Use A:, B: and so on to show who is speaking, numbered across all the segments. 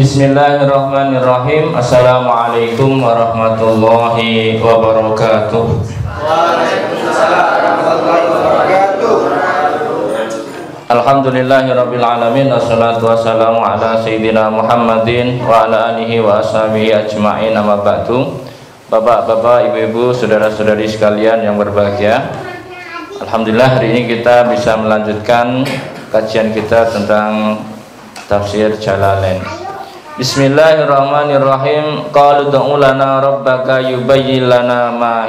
A: Bismillahirrahmanirrahim. Assalamualaikum warahmatullahi wabarakatuh.
B: Waalaikumsalam warahmatullahi wabarakatuh.
A: Alhamdulillahirabbil alamin, wassalatu wassalamu ala sayyidina Muhammadin wa ala alihi wa ashabihi ajma'in, amma ba'du. Bapak-bapak, ibu-ibu, saudara-saudari sekalian yang berbahagia, alhamdulillah hari ini kita bisa melanjutkan kajian kita tentang tafsir Jalalain. Bismillahirrahmanirrahim. Qalu ud'u lana rabbaka yubayyin lana ma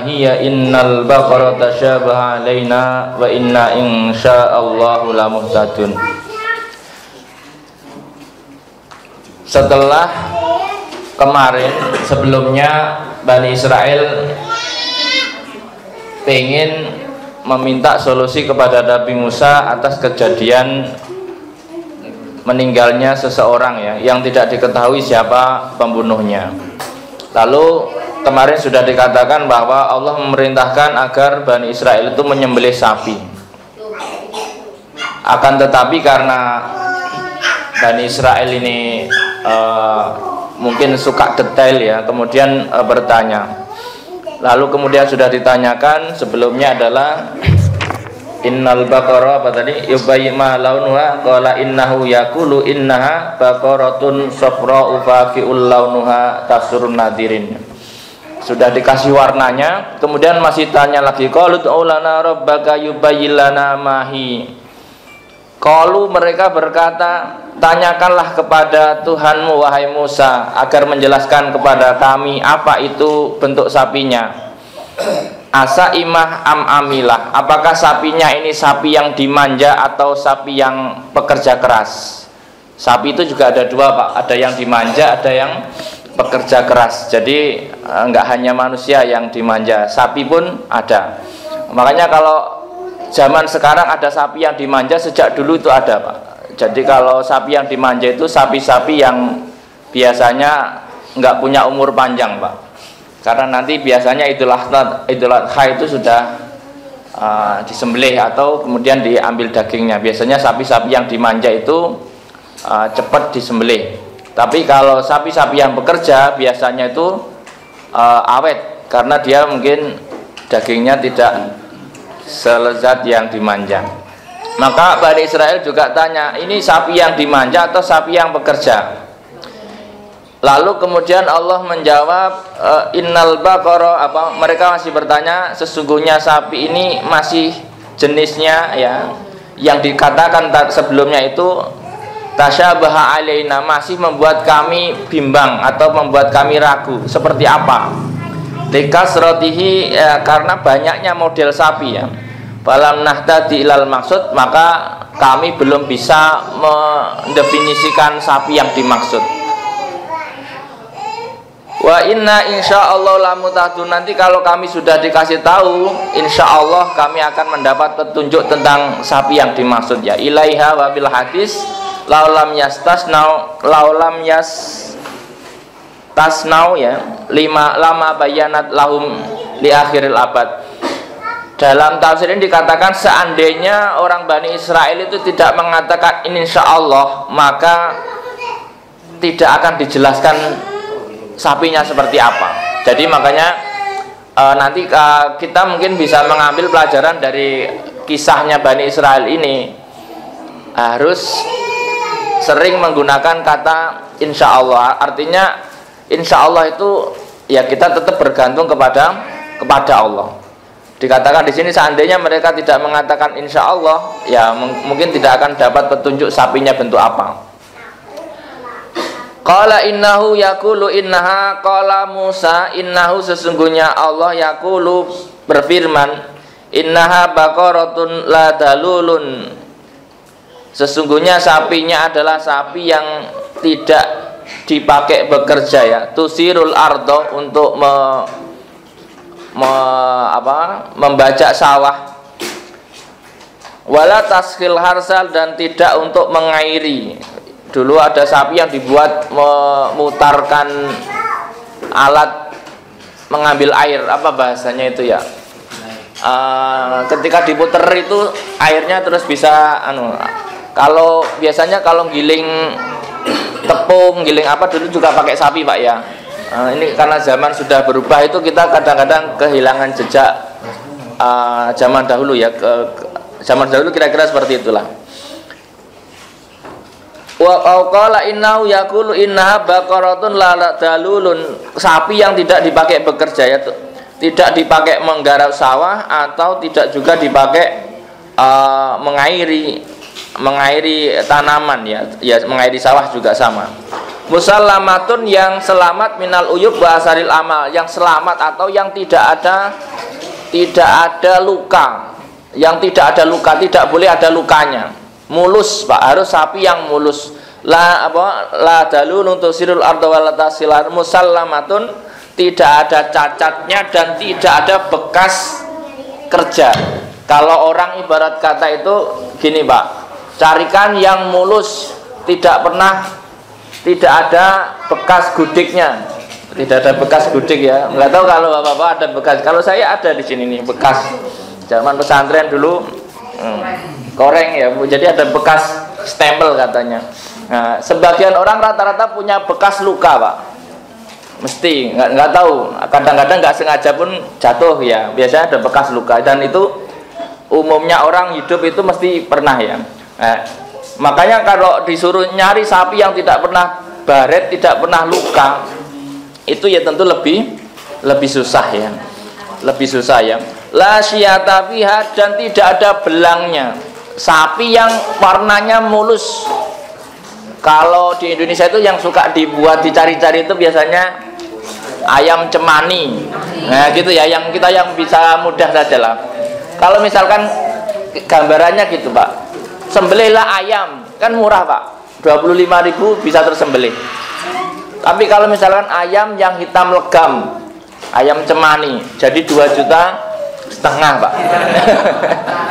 A: hiya innal baqara tashabaha alaina wa inna insyaallahu lamuhtadun. Setelah kemarin sebelumnya Bani Israel pengen meminta solusi kepada Nabi Musa atas kejadian meninggalnya seseorang yang tidak diketahui siapa pembunuhnya. Lalu kemarin sudah dikatakan bahwa Allah memerintahkan agar Bani Israel itu menyembelih sapi. Akan tetapi karena Bani Israel ini mungkin suka detail kemudian bertanya. Lalu kemudian sudah ditanyakan sebelumnya adalah innal baqara yubayyin ma launuha qala innahu yaqulu innaha baqaratun safra'u faqi'ul launuha tasurun nadirin. Sudah dikasih warnanya, kemudian masih tanya lagi qalu ud'u lana rabbaka yubayyin lana ma hi. Qalu mereka berkata, tanyakanlah kepada Tuhanmu wahai Musa agar menjelaskan kepada kami apa itu bentuk sapinya. Asa imah am amilah, apakah sapinya ini sapi yang dimanja atau sapi yang pekerja keras? Sapi itu juga ada dua, Pak, ada yang dimanja, ada yang pekerja keras. Jadi enggak hanya manusia yang dimanja, sapi pun ada. Makanya kalau zaman sekarang ada sapi yang dimanja, sejak dulu itu ada, Pak. Jadi kalau sapi yang dimanja itu sapi-sapi yang biasanya nggak punya umur panjang, Pak. Karena nanti biasanya Idul Adha itu sudah disembelih atau kemudian diambil dagingnya. Biasanya sapi-sapi yang dimanja itu cepat disembelih. Tapi kalau sapi-sapi yang bekerja biasanya itu awet karena dia mungkin dagingnya tidak selezat yang dimanja. Maka Bani Israel juga tanya, ini sapi yang dimanja atau sapi yang bekerja? Lalu kemudian Allah menjawab innal baqara, mereka masih bertanya, sesungguhnya sapi ini masih jenisnya yang dikatakan sebelumnya itu tasyabaha alaina, masih membuat kami bimbang atau membuat kami ragu. Seperti apa? Likasratihi, karena banyaknya model sapi Falam nahtadi ilal maksud, maka kami belum bisa mendefinisikan sapi yang dimaksud. Wa inna insyaallah lamutadun, nanti kalau kami sudah dikasih tahu, insyaallah kami akan mendapat petunjuk tentang sapi yang dimaksud ilaiha wa bil hadis laulam tasnau lama bayanat lahum li akhiril abad. Dalam tafsir ini dikatakan seandainya orang Bani Israel itu tidak mengatakan insyaallah, maka tidak akan dijelaskan sapinya seperti apa. Jadi makanya nanti kita mungkin bisa mengambil pelajaran dari kisahnya Bani Israel ini, harus sering menggunakan kata insyaallah. Artinya insyaallah itu kita tetap bergantung kepada Allah. Dikatakan di sini seandainya mereka tidak mengatakan insyaallah, mungkin tidak akan dapat petunjuk sapinya bentuk apa. Qala innahu yaqulu innaha, qala Musa innahu, sesungguhnya Allah yaqulu berfirman, innaha baqaratun la dalulun, sesungguhnya sapinya adalah sapi yang tidak dipakai bekerja tusirul ardo, untuk membajak sawah, wala taskhil harsal, dan tidak untuk mengairi. Dulu ada sapi yang dibuat memutarkan alat mengambil air, apa bahasanya itu ketika diputer itu airnya terus bisa Kalau biasanya kalau giling tepung, giling apa dulu juga pakai sapi Pak ya. Ini karena zaman sudah berubah itu kita kadang-kadang kehilangan jejak zaman dahulu ya. Zaman dahulu kira-kira seperti itulah. Wa qala innahu yaqulu innaha baqaratun la dalulun, sapi yang tidak dipakai bekerja ya, tidak dipakai menggarap sawah atau tidak juga dipakai mengairi tanaman ya mengairi sawah juga sama. Musallamatun yang selamat minal uyub wa asaril amal, yang selamat atau yang tidak ada luka, yang tidak ada luka, tidak boleh ada lukanya. Mulus Pak, harus sapi yang mulus. La dalun untuk sirul arda wal tasilar, musallamatun, tidak ada cacatnya dan tidak ada bekas kerja. Kalau orang ibarat kata itu gini Pak, carikan yang mulus, tidak ada bekas gudiknya. Tidak ada bekas gudik ya. Enggak tahu kalau Bapak-bapak ada bekas. Kalau saya ada di sini nih bekas. Zaman pesantren dulu koreng ya, jadi ada bekas stempel katanya. Nah, sebagian orang rata-rata punya bekas luka Pak, mesti nggak tahu, kadang-kadang nggak sengaja pun jatuh ya, biasanya ada bekas luka, dan itu umumnya orang hidup itu mesti pernah ya. Nah, makanya kalau disuruh nyari sapi yang tidak pernah baret, tidak pernah luka, itu ya tentu lebih susah ya, lebih susah ya. La syiyata fiha, dan tidak ada belangnya. Sapi yang warnanya mulus. Kalau di Indonesia itu yang suka dibuat dicari-cari itu biasanya ayam cemani. Nah, gitu ya, yang bisa mudah saja lah. Kalau misalkan gambarannya gitu, Pak. Sembelihlah ayam, kan murah, Pak. 25.000 bisa tersembelih. Tapi kalau misalkan ayam yang hitam legam, ayam cemani, jadi 2,5 juta Pak.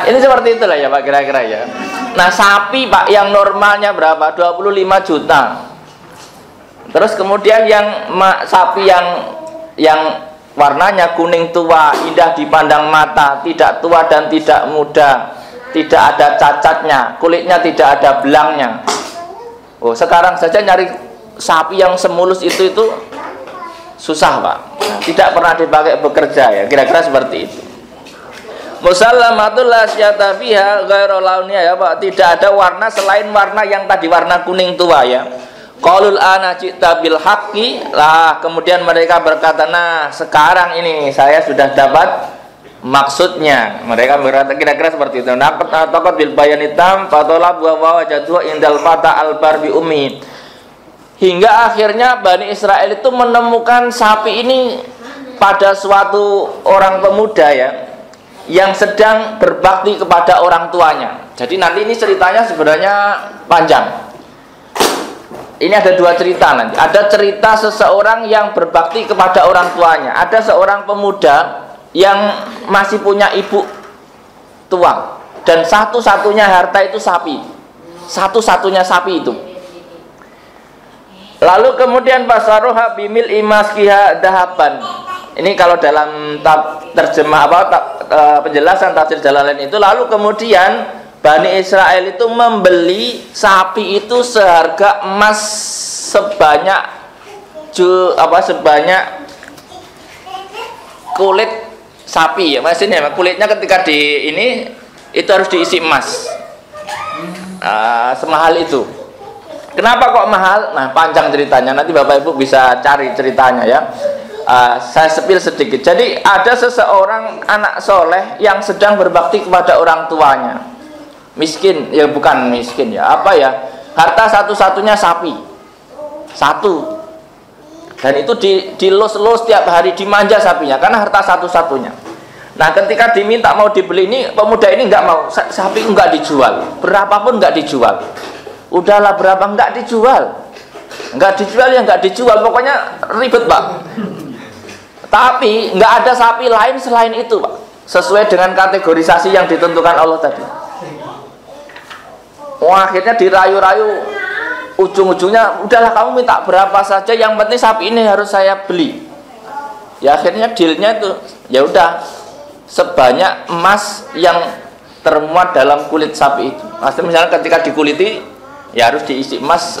A: Ini seperti itulah ya Pak, kira-kira ya. Nah, sapi Pak yang normalnya berapa? 25 juta. Terus kemudian yang sapi yang warnanya kuning tua, indah dipandang mata, tidak tua dan tidak muda, tidak ada cacatnya, kulitnya tidak ada belangnya. Oh, sekarang saja nyari sapi yang semulus itu susah Pak. Tidak pernah dipakai bekerja ya, kira-kira seperti itu. Musallamatul la syata fiha ghairu launiha ya Pak, tidak ada warna selain warna yang tadi, warna kuning tua ya. Qalul ana ji'ta bil haqqi, lah kemudian mereka berkata, nah sekarang ini saya sudah dapat maksudnya. Mereka berkata kira-kira seperti itu. Nah, taqat bil bayanitam fatolab wa wajadu indal fata al barbi ummi. Hingga akhirnya Bani Israel itu menemukan sapi ini pada suatu orang pemuda ya, yang sedang berbakti kepada orang tuanya. Jadi nanti ini ceritanya sebenarnya panjang. Ini ada 2 cerita nanti. Ada cerita seseorang yang berbakti kepada orang tuanya. Ada seorang pemuda yang masih punya ibu tua, dan satu-satunya harta itu sapi. Satu-satunya sapi itu. Lalu kemudian basaroha bimil imaskiha dahaban. Ini kalau dalam terjemah penjelasan tafsir Jalalain itu, lalu kemudian Bani Israel itu membeli sapi itu seharga emas sebanyak kulit sapi ya, maksudnya kulitnya ketika ini itu harus diisi emas. Semahal itu. Kenapa kok mahal? Nah, panjang ceritanya, nanti Bapak Ibu bisa cari ceritanya ya. Saya sepil sedikit. Jadi ada seseorang anak soleh yang sedang berbakti kepada orang tuanya. Miskin, ya bukan miskin ya, apa ya, harta satu-satunya sapi satu, dan itu dilus-lus tiap hari, dimanja sapinya karena harta satu-satunya. Nah, ketika diminta mau dibeli, ini pemuda ini nggak mau, sapi nggak dijual, berapapun nggak dijual. Udahlah berapa, nggak dijual ya nggak dijual, pokoknya ribet Pak. Tapi nggak ada sapi lain selain itu Pak, sesuai dengan kategorisasi yang ditentukan Allah tadi. Akhirnya dirayu-rayu, ujung-ujungnya udahlah kamu minta berapa saja, yang penting sapi ini harus saya beli. Ya akhirnya dealnya itu ya udah sebanyak emas yang termuat dalam kulit sapi itu. Maksudnya misalnya ketika dikuliti ya harus diisi emas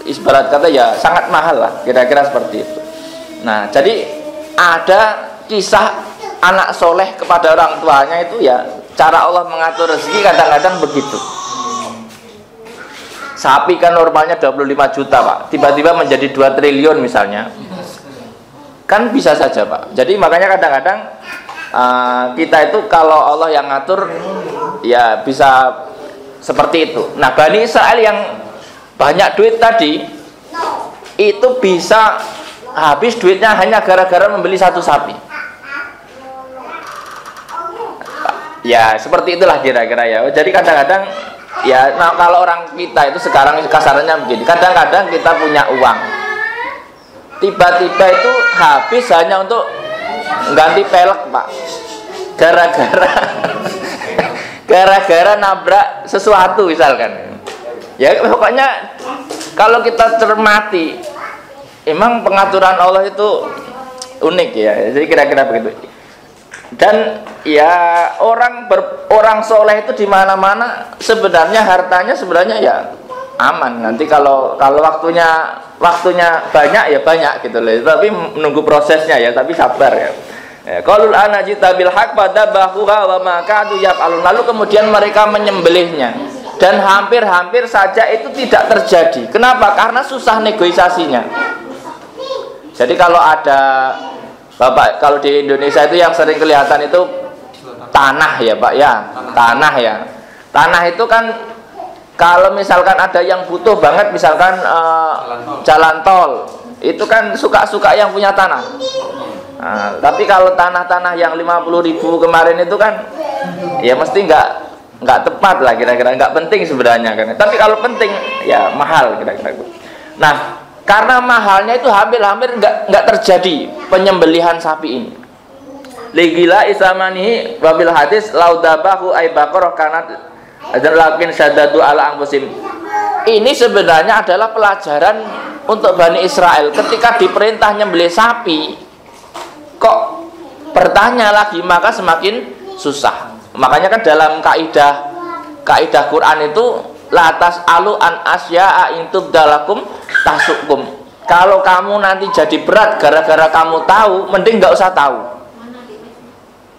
A: ibarat kata ya sangat mahal lah, kira-kira seperti itu. Nah, jadi ada kisah anak soleh kepada orang tuanya itu ya, cara Allah mengatur rezeki kadang-kadang begitu. Sapi kan normalnya 25 juta Pak, tiba-tiba menjadi 2 triliun misalnya, kan bisa saja Pak. Jadi makanya kadang-kadang kita itu kalau Allah yang ngatur ya bisa seperti itu. Nah, Bani Israel yang banyak duit tadi itu bisa habis duitnya hanya gara-gara membeli satu sapi. Ya seperti itulah kira-kira ya. Jadi kadang-kadang ya, nah, kalau orang kita itu sekarang kasarannya begini, kadang-kadang kita punya uang, tiba-tiba itu habis hanya untuk ganti pelek Pak, gara-gara nabrak sesuatu misalkan. Ya pokoknya kalau kita cermati, emang pengaturan Allah itu unik ya. Jadi kira-kira begitu. Dan ya orang soleh itu di mana-mana sebenarnya hartanya sebenarnya ya aman. Nanti kalau waktunya banyak ya banyak gitu loh. Tapi menunggu prosesnya ya, tapi sabar ya. Qalul ana jita bil haq fadabahuha wa ma kadu yaf'alun. Lalu kemudian mereka menyembelihnya dan hampir-hampir saja itu tidak terjadi. Kenapa? Karena susah negosiasinya. Jadi kalau ada Bapak, kalau di Indonesia itu yang sering kelihatan itu tanah ya Pak ya, tanah ya. Tanah itu kan kalau misalkan ada yang butuh banget, misalkan jalan tol, itu kan suka-suka yang punya tanah. Nah, tapi kalau tanah-tanah yang 50.000 kemarin itu kan ya mesti nggak tepat lah kira-kira, nggak penting sebenarnya kan. Tapi kalau penting ya mahal kira-kira. Nah, karena mahalnya itu hampir-hampir nggak terjadi penyembelihan sapi ini. Ligila islamanihi wabil hadis laudabahu ay baqarah kanat dan lakin syadadu ala anfusim. Ini sebenarnya adalah pelajaran untuk Bani Israel. Ketika diperintah nyembelih sapi, kok bertanya lagi, maka semakin susah. Makanya kan dalam kaidah Quran itu latas alu an asya'a intub dalakum tasukum. Kalau kamu nanti jadi berat gara-gara kamu tahu, mending nggak usah tahu.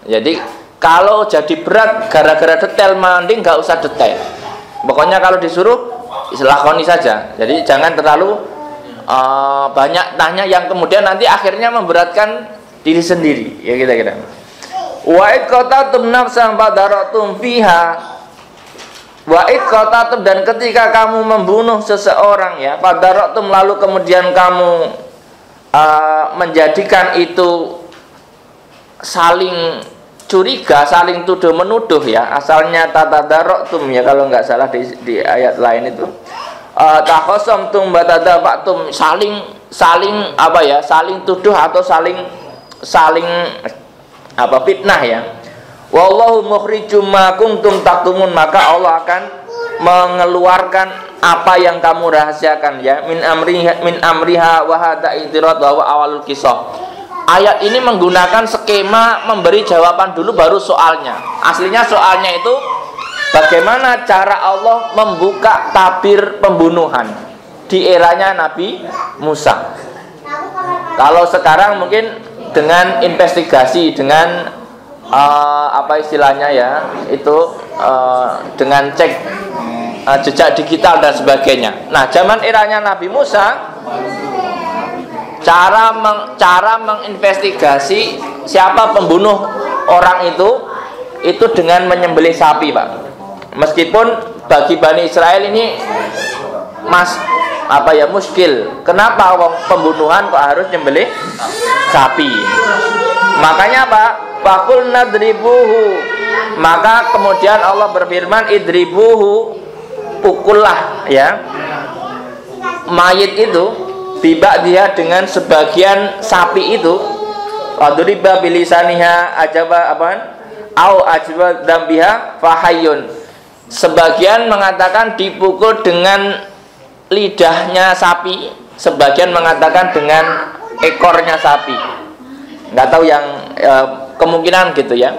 A: Jadi kalau jadi berat gara-gara detail, mending nggak usah detail. Pokoknya kalau disuruh lakoni saja. Jadi jangan terlalu banyak tanya yang kemudian nanti akhirnya memberatkan diri sendiri. Ya kira-kira. Wa iqtatum nafsan fadaratum fiha. Wa'id qatatum, dan ketika kamu membunuh seseorang ya, fadaratum, lalu kemudian kamu menjadikan itu saling curiga, saling tuduh menuduh ya. Asalnya tatadarotum ya kalau nggak salah di ayat lain itu. Takhassamtum batadaba'tum, saling apa ya? Saling tuduh atau saling apa fitnah ya. Wallahu mukhrijum ma kuntum taktumun, maka Allah akan mengeluarkan apa yang kamu rahasiakan ya. Min amriha wa hada itirat wa awalul kisah. Ayat ini menggunakan skema memberi jawaban dulu baru soalnya. Aslinya soalnya itu bagaimana cara Allah membuka tabir pembunuhan di eranya Nabi Musa. Kalau sekarang mungkin dengan investigasi, dengan apa istilahnya ya, itu dengan cek jejak digital dan sebagainya. Nah, zaman eranya Nabi Musa, cara menginvestigasi siapa pembunuh orang itu dengan menyembelih sapi, Pak. Meskipun bagi Bani Israel ini muskil. Kenapa pembunuhan kok harus nyembelih sapi? Makanya Pak, fakul nadribuhu, maka kemudian Allah berfirman idribuhu, pukullah ya mayit itu, bibak dia dengan sebagian sapi itu, wadriba bilisaniha ajaba apaan au ajba dambiha fahayun. Sebagian mengatakan dipukul dengan lidahnya sapi, sebagian mengatakan dengan ekornya sapi. Nggak tahu yang kemungkinan gitu ya.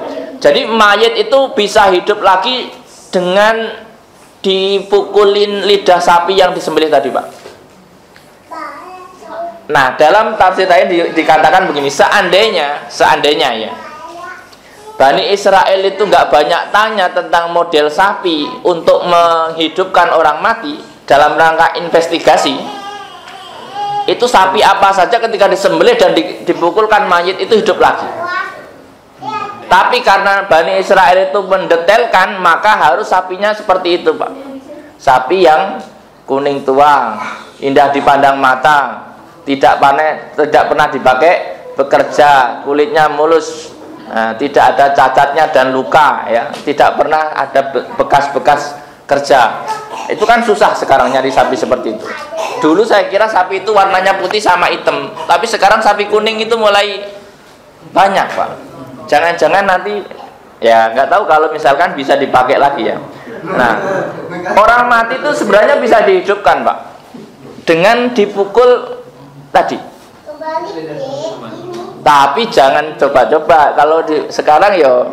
A: Jadi mayit itu bisa hidup lagi dengan dipukulin lidah sapi yang disembelih tadi, Pak. Nah, dalam tafsir lain dikatakan begini, seandainya ya, Bani Israel itu nggak banyak tanya tentang model sapi untuk menghidupkan orang mati dalam rangka investigasi, itu sapi apa saja ketika disembelih dan dipukulkan mayit itu hidup lagi. Tapi karena Bani Israel itu mendetailkan, maka harus sapinya seperti itu, Pak. Sapi yang kuning tua, indah dipandang mata, tidak pernah dipakai bekerja, kulitnya mulus, tidak ada cacatnya dan luka, ya, tidak pernah ada bekas-bekas kerja. Itu kan susah sekarang nyari sapi seperti itu. Dulu saya kira sapi itu warnanya putih sama hitam, tapi sekarang sapi kuning itu mulai banyak, Pak. Jangan-jangan nanti, ya nggak tahu kalau misalkan bisa dipakai lagi ya. Nah, orang mati itu sebenarnya bisa dihidupkan, Pak, dengan dipukul tadi. Tapi jangan coba-coba. Kalau sekarang ya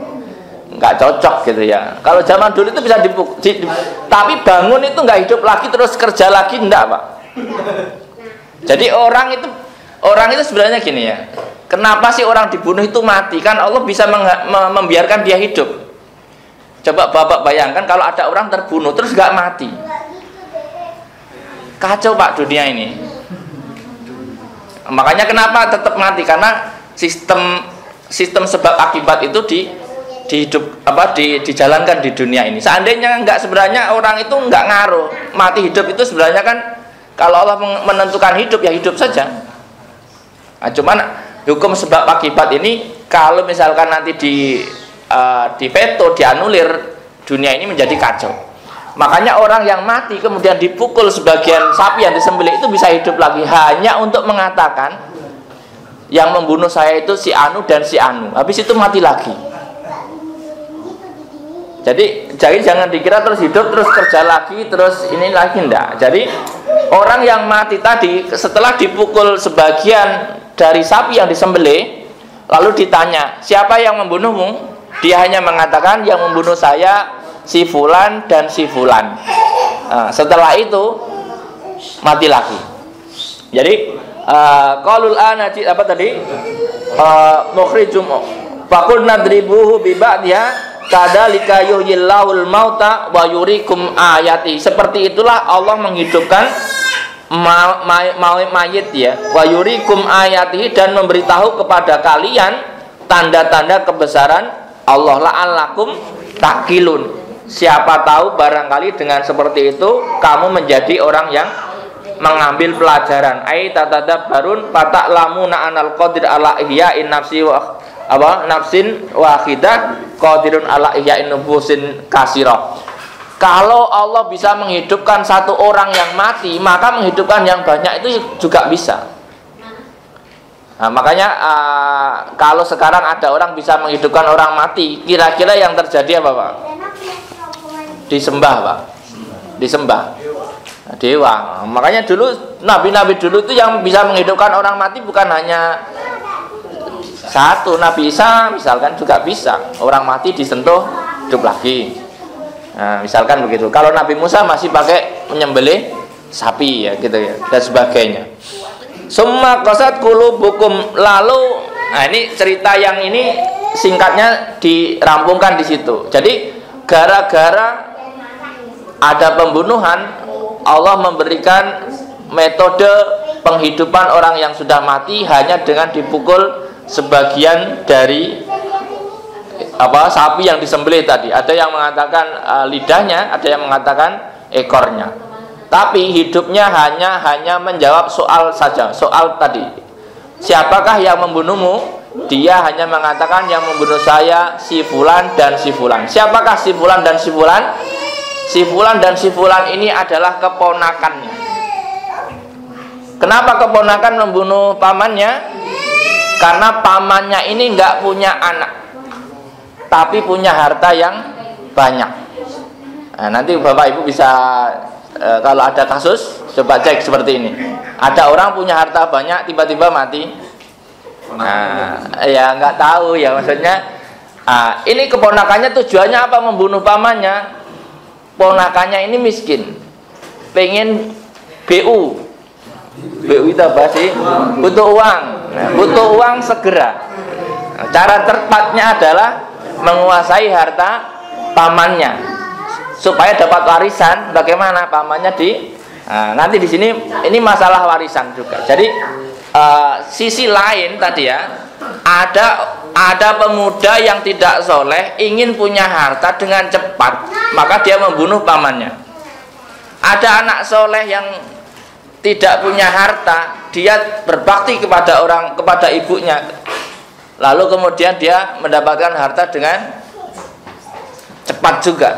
A: nggak cocok gitu ya. Kalau zaman dulu itu bisa dipukul, tapi bangun itu nggak hidup lagi terus kerja lagi, enggak, Pak. Jadi orang itu sebenarnya gini ya. Kenapa sih orang dibunuh itu mati? Kan Allah bisa membiarkan dia hidup. Coba Bapak bayangkan kalau ada orang terbunuh terus nggak mati. Kacau, Pak, dunia ini. Makanya kenapa tetap mati? Karena sistem sebab akibat itu dijalankan di dunia ini. Seandainya sebenarnya orang itu nggak ngaruh mati hidup itu, sebenarnya kan kalau Allah menentukan hidup ya hidup saja. Nah, cuman hukum sebab akibat ini kalau misalkan nanti diveto, dianulir, dunia ini menjadi kacau. Makanya orang yang mati kemudian dipukul sebagian sapi yang disembelih itu bisa hidup lagi hanya untuk mengatakan yang membunuh saya itu si Anu dan si Anu. Habis itu mati lagi. Jadi jangan dikira terus hidup terus kerja lagi terus ini lagi, enggak. Jadi orang yang mati tadi setelah dipukul sebagian dari sapi yang disembelih, lalu ditanya siapa yang membunuhmu, dia hanya mengatakan yang membunuh saya si fulan dan si fulan. Nah, setelah itu mati lagi. Jadi qalul anaji apa tadi, mukhrijum faqul nadribuhu bi ba'diha kadzalika yuhyillahul mauta wa yurikum ayati. Seperti itulah Allah menghidupkan mayit ya, wa yurikum ayatihi, dan memberitahu kepada kalian tanda-tanda kebesaran Allah, la'allakum taqilun. Siapa tahu barangkali dengan seperti itu kamu menjadi orang yang mengambil pelajaran. Ai tatadabbarun fata'lamuna anal qadir ala ihya'in nafsi wa nafsin wahidah qadirun ala ihya'in nufusin kasirah. Kalau Allah bisa menghidupkan satu orang yang mati, maka menghidupkan yang banyak itu juga bisa. Nah, makanya kalau sekarang ada orang bisa menghidupkan orang mati, kira-kira yang terjadi apa, Pak? Disembah, Pak. Disembah. Nah, dewa. Makanya dulu nabi-nabi dulu itu yang bisa menghidupkan orang mati bukan hanya satu. Nabi Isa misalkan juga bisa. Orang mati disentuh hidup lagi. Nah, misalkan begitu. Kalau Nabi Musa masih pakai menyembelih sapi ya gitu ya dan sebagainya. Summa qasat qulubukum, lalu nah ini cerita yang ini singkatnya dirampungkan di situ. Jadi gara-gara ada pembunuhan, Allah memberikan metode penghidupan orang yang sudah mati hanya dengan dipukul sebagian dari sapi yang disembelih tadi. Ada yang mengatakan lidahnya, ada yang mengatakan ekornya. Tapi hidupnya hanya menjawab soal saja. Soal tadi, siapakah yang membunuhmu? Dia hanya mengatakan yang membunuh saya si fulan dan si fulan. Siapakah si fulan dan si fulan? Si fulan dan si fulan ini adalah keponakannya. Kenapa keponakan membunuh pamannya? Karena pamannya ini nggak punya anak, tapi punya harta yang banyak. Nah, nanti Bapak Ibu bisa kalau ada kasus coba cek seperti ini. Ada orang punya harta banyak tiba-tiba mati. Nah, ya nggak tahu ya, maksudnya Ini keponakannya tujuannya apa? Membunuh pamannya. Ponakannya ini miskin, pengen BU itu apa sih? Butuh uang. Butuh uang segera. Cara tepatnya adalah menguasai harta pamannya supaya dapat warisan. Bagaimana pamannya nanti di sini ini masalah warisan juga. Jadi sisi lain tadi ya, ada pemuda yang tidak soleh ingin punya harta dengan cepat, maka dia membunuh pamannya. Ada anak soleh yang tidak punya harta, dia berbakti kepada ibunya, lalu kemudian dia mendapatkan harta dengan cepat juga.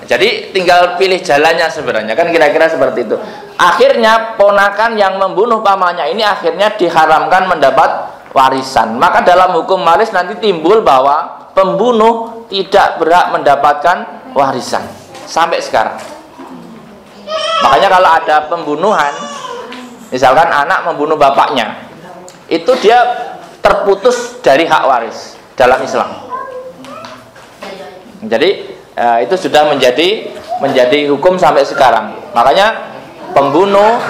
A: Jadi tinggal pilih jalannya sebenarnya, kan kira-kira seperti itu. Akhirnya ponakan yang membunuh pamannya ini akhirnya diharamkan mendapat warisan. Maka dalam hukum waris nanti timbul bahwa pembunuh tidak berhak mendapatkan warisan sampai sekarang. Makanya kalau ada pembunuhan, misalkan anak membunuh bapaknya, itu dia terputus dari hak waris dalam Islam. Jadi itu sudah menjadi hukum sampai sekarang. Makanya pembunuh,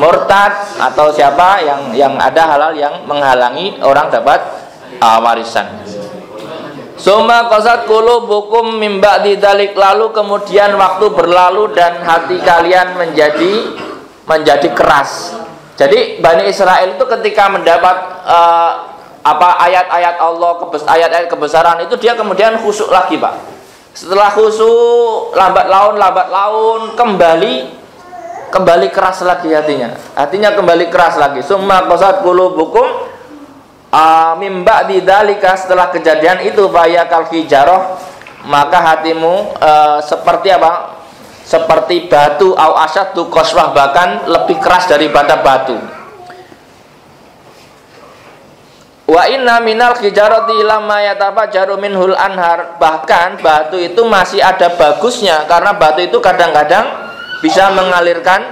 A: murtad atau siapa yang ada halal yang menghalangi orang dapat warisan. Summa qasat qulubukum mim ba'di dzalik, lalu kemudian waktu berlalu dan hati kalian menjadi keras. Jadi Bani Israel itu ketika mendapat ayat-ayat Allah, ayat-ayat kebesaran itu dia kemudian khusyuk lagi, Pak. Setelah khusyuk lambat laun kembali keras lagi hatinya kembali keras lagi. Summa qasat qulubukum mim ba'di dzalika, setelah kejadian itu fayakal hijarah, maka hatimu seperti apa? Seperti batu, au asyaddu qaswah, bahkan lebih keras daripada batu. Wa inna minal hijarati lama yatafajjaru minhul anhar, bahkan batu itu masih ada bagusnya, karena batu itu kadang-kadang bisa mengalirkan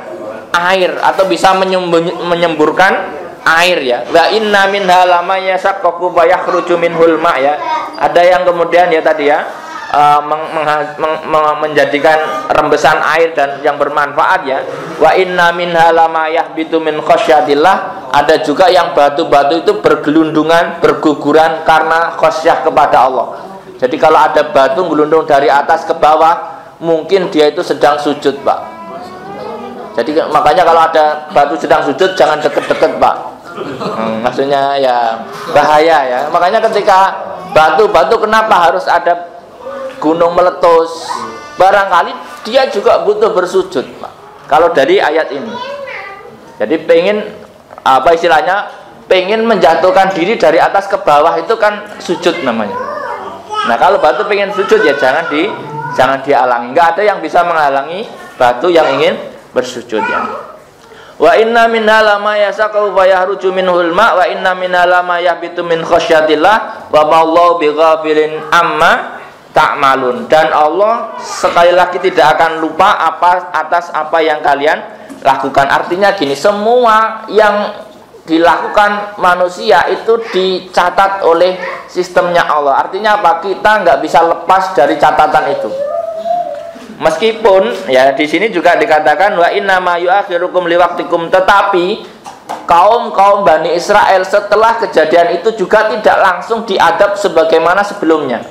A: air atau bisa menyemburkan air ya. Wa inna minha lama yashaqqaqu fa yakhruju minhul ma ya. Ada yang kemudian ya tadi ya menjadikan rembesan air dan yang bermanfaat ya. Wa inna minha lama yahbitu min khasyatillah. Ada juga yang batu-batu itu bergelundungan, berguguran karena khasyah kepada Allah. Jadi kalau ada batu gelundung dari atas ke bawah, mungkin dia itu sedang sujud, Pak. Jadi makanya kalau ada batu sedang sujud jangan deket-deket, Pak. Maksudnya ya bahaya ya. Makanya ketika batu-batu kenapa harus ada gunung meletus? Barangkali dia juga butuh bersujud, Pak. Kalau dari ayat ini. Jadi pengen apa istilahnya? Pengen menjatuhkan diri dari atas ke bawah itu kan sujud namanya. Nah, kalau batu pengen sujud ya jangan dihalangi. Enggak ada yang bisa menghalangi batu yang ingin bersujud ya. Wa inna minna lama yasaqu fa yahruju minhul ma wa inna minna lama yahbitu min khasyatillah wa ma Allahu bighafilin amma ta'malun. Dan Allah sekali lagi tidak akan lupa atas apa yang kalian lakukan. Artinya gini, semua yang dilakukan manusia itu dicatat oleh sistemnya Allah. Artinya apa? Kita nggak bisa lepas dari catatan itu. Meskipun ya di sini juga dikatakan wa inna ma yu'akhirukum liwaqtikum, tetapi kaum Bani Israel setelah kejadian itu juga tidak langsung diadab sebagaimana sebelumnya.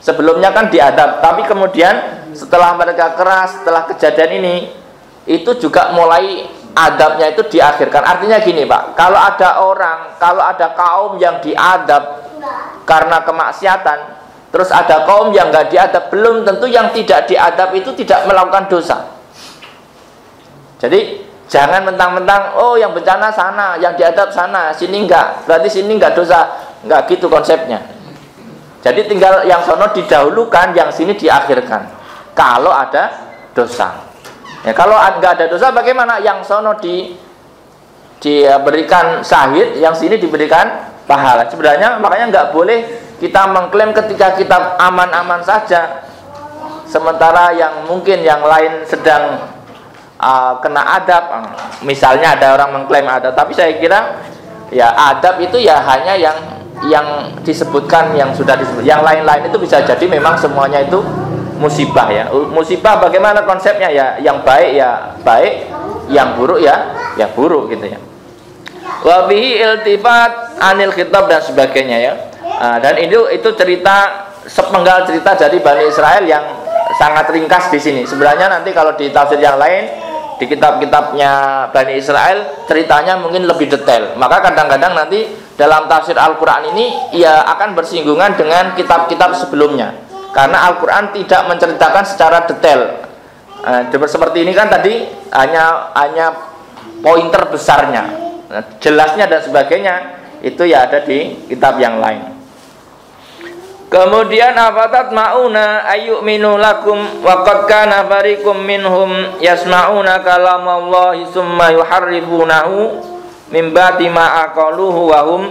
A: Sebelumnya kan diadab, tapi kemudian setelah mereka keras, setelah kejadian ini itu juga mulai adabnya itu diakhirkan. Artinya gini, Pak, kalau ada kaum yang diadab karena kemaksiatan, terus ada kaum yang nggak diadab, belum tentu yang tidak diadab itu tidak melakukan dosa. Jadi jangan mentang-mentang oh yang bencana sana, yang diadab sana, sini enggak, berarti sini enggak dosa. Enggak gitu konsepnya. Jadi tinggal yang sono didahulukan, yang sini diakhirkan kalau ada dosa. Ya, kalau enggak ada dosa bagaimana? Yang sono diberikan syahid, yang sini diberikan pahala. Sebenarnya makanya enggak boleh kita mengklaim ketika kita aman-aman saja, sementara yang mungkin yang lain sedang kena adab. Misalnya ada orang mengklaim adab, tapi saya kira ya adab itu ya hanya yang yang disebutkan, yang sudah disebut. Yang lain-lain itu bisa jadi memang semuanya itu musibah ya. Musibah bagaimana konsepnya ya? Yang baik ya baik, yang buruk ya buruk gitu ya. Wa bihi iltifat anil khitab dan sebagainya ya. Dan itu cerita, sepenggal cerita dari Bani Israel yang sangat ringkas di sini. Sebenarnya nanti kalau di tafsir yang lain, di kitab-kitabnya Bani Israel ceritanya mungkin lebih detail. Maka kadang-kadang nanti dalam tafsir Al-Quran ini ia akan bersinggungan dengan kitab-kitab sebelumnya, karena Al-Quran tidak menceritakan secara detail. Seperti ini kan tadi hanya pointer besarnya, jelasnya dan sebagainya itu ya ada di kitab yang lain. Kemudian afatat mauna ayyuminu lakum wa qad kana fariqum minhum yasma'una kalamallahi summa yuharrifunahu min ba'di ma aqaluhu wa hum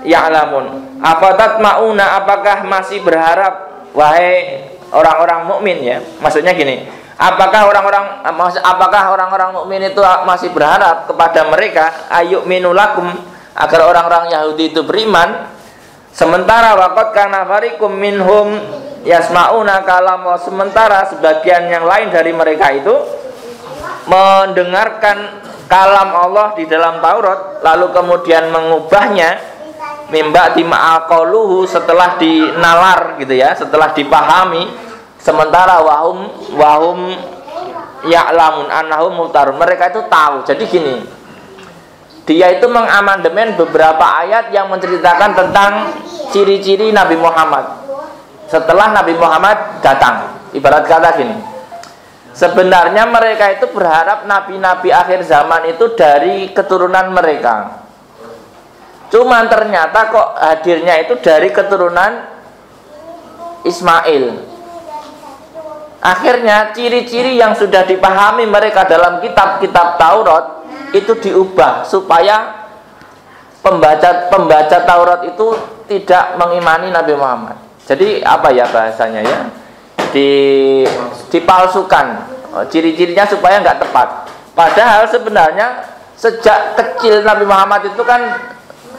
A: ya'lamun. Afatat mauna, apakah masih berharap wahai orang-orang mukmin ya? Maksudnya gini, apakah orang-orang mukmin itu masih berharap kepada mereka ayyuminu lakum, agar orang-orang Yahudi itu beriman? Sementara waqad kana fariqum minhum yasma'una kalam, sementara sebagian yang lain dari mereka itu mendengarkan kalam Allah di dalam Taurat lalu kemudian mengubahnya mimba dima'aqaluhu, setelah dinalar gitu ya, setelah dipahami. Sementara wahum ya'lamun annahum mutarun, mereka itu tahu. Jadi gini, dia itu mengamandemen beberapa ayat yang menceritakan tentang ciri-ciri Nabi Muhammad setelah Nabi Muhammad datang. Ibarat kata gini, sebenarnya mereka itu berharap nabi-nabi akhir zaman itu dari keturunan mereka. Cuman ternyata kok hadirnya itu dari keturunan Ismail. Akhirnya ciri-ciri yang sudah dipahami mereka dalam kitab-kitab Taurat itu diubah supaya pembaca Taurat itu tidak mengimani Nabi Muhammad. Jadi apa ya bahasanya ya? Dipalsukan ciri-cirinya supaya nggak tepat. Padahal sebenarnya sejak kecil Nabi Muhammad itu kan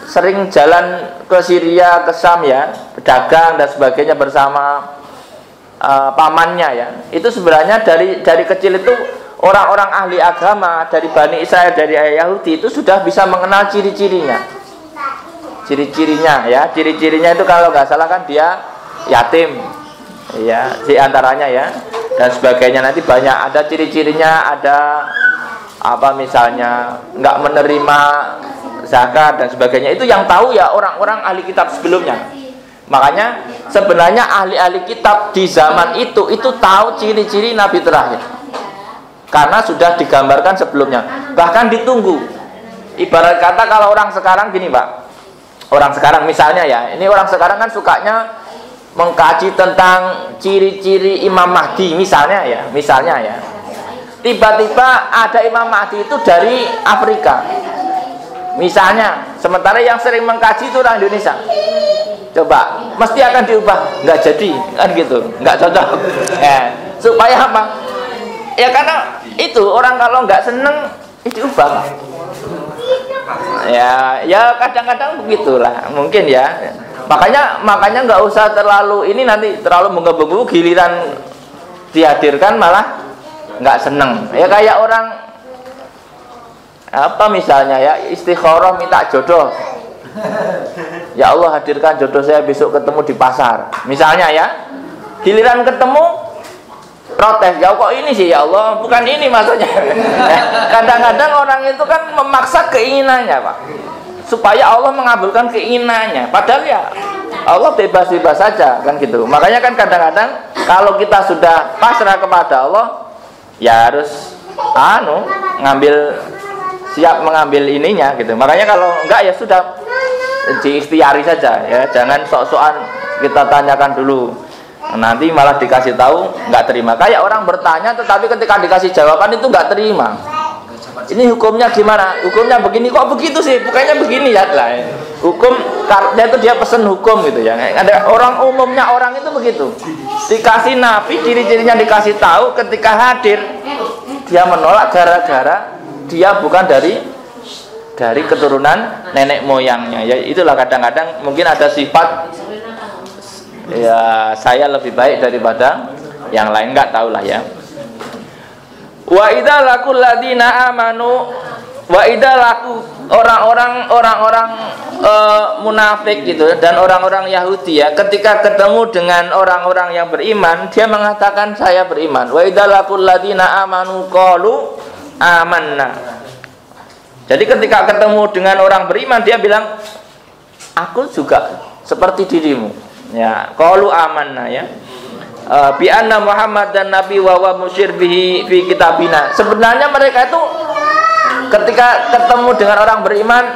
A: sering jalan ke Syria, ke Syam ya, berdagang dan sebagainya bersama pamannya ya. Itu sebenarnya dari kecil itu orang-orang ahli agama dari Bani Israel, dari Yahudi itu sudah bisa mengenal ciri-cirinya. Ciri-cirinya ya, ciri-cirinya itu kalau nggak salah kan dia yatim, ya, di antaranya ya, dan sebagainya. Nanti banyak ada ciri-cirinya, ada apa misalnya nggak menerima zakat dan sebagainya. Itu yang tahu ya orang-orang ahli kitab sebelumnya. Makanya sebenarnya ahli-ahli kitab di zaman itu tahu ciri-ciri Nabi terakhir, karena sudah digambarkan sebelumnya, bahkan ditunggu. Ibarat kata kalau orang sekarang gini Pak, orang sekarang misalnya ya, ini orang sekarang kan sukanya mengkaji tentang ciri-ciri Imam Mahdi misalnya ya, tiba-tiba ada Imam Mahdi itu dari Afrika misalnya, sementara yang sering mengkaji itu orang Indonesia. Coba, mesti akan diubah, nggak jadi kan gitu, nggak cocok. Supaya apa? Ya karena itu orang kalau nggak seneng diubah. Ya kadang-kadang begitulah mungkin ya. Makanya nggak usah terlalu ini, nanti terlalu menggebu-gebu, giliran dihadirkan malah nggak seneng. Ya kayak orang apa misalnya ya, istikharah minta jodoh. Ya Allah hadirkan jodoh saya besok ketemu di pasar misalnya ya, giliran ketemu protes, ya kok ini sih ya Allah, bukan ini maksudnya. Kadang-kadang orang itu kan memaksa keinginannya Pak, supaya Allah mengabulkan keinginannya, padahal ya Allah bebas-bebas saja kan gitu. Makanya kan kadang-kadang kalau kita sudah pasrah kepada Allah ya harus siap mengambil ininya gitu. Makanya kalau enggak ya sudah diikhtiari saja ya, jangan sok-sokan kita tanyakan dulu, nanti malah dikasih tahu nggak terima. Kayak orang bertanya tetapi ketika dikasih jawaban itu nggak terima. Ini hukumnya gimana? Hukumnya begini, kok begitu sih? Bukannya begini ya lah. Hukum karena itu dia pesen hukum gitu ya. Ada orang umumnya orang itu begitu. Dikasih nabi, ciri-cirinya dikasih tahu, ketika hadir dia menolak gara-gara dia bukan dari dari keturunan nenek moyangnya. Ya itulah kadang-kadang mungkin ada sifat ya saya lebih baik daripada yang lain, nggak tahu lah ya. Wa idza laqul ladina amanu, wa idza laku orang-orang munafik gitu dan orang-orang Yahudi ya, ketika ketemu dengan orang-orang yang beriman, dia mengatakan saya beriman. Wa idza laqul ladina amanu qalu amanna. Jadi ketika ketemu dengan orang beriman, dia bilang aku juga seperti dirimu. Ya, qalu amanna ya. Bi anna Muhammad dan Nabi wa musyir bihi fi kitabina. Sebenarnya mereka itu ketika ketemu dengan orang beriman,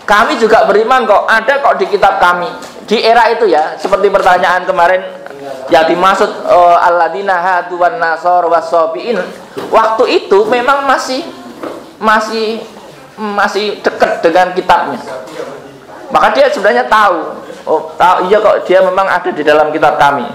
A: kami juga beriman kok, ada kok di kitab kami. Di era itu ya, seperti pertanyaan kemarin yang dimaksud alladzina hadu wan nasara wasabiin. Waktu itu memang masih dekat dengan kitabnya. Maka dia sebenarnya tahu. Oh, tahu iya kok dia memang ada di dalam kitab kami.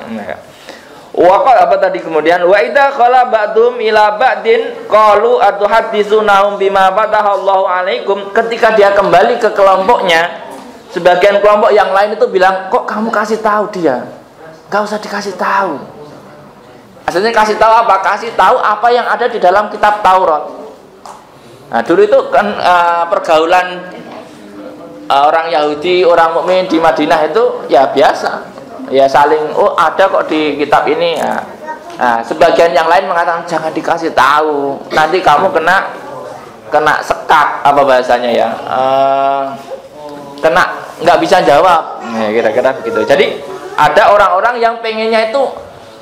A: Waqal apa tadi kemudian wa idza qala ba'dum ila ba'din qalu atuhadditsunahum bima fatahallahu alaikum. Ketika dia kembali ke kelompoknya, sebagian kelompok yang lain itu bilang, kok kamu kasih tahu dia? Enggak usah dikasih tahu. Maksudnya kasih tahu apa? Kasih tahu apa yang ada di dalam kitab Taurat. Nah, dulu itu kan pergaulan orang Yahudi, orang mukmin di Madinah itu ya biasa, ya saling ada kok di kitab ini. Nah, sebagian yang lain mengatakan jangan dikasih tahu, nanti kamu kena sekat apa bahasanya ya, kena nggak bisa jawab, ya, kira-kira begitu. Jadi ada orang-orang yang pengennya itu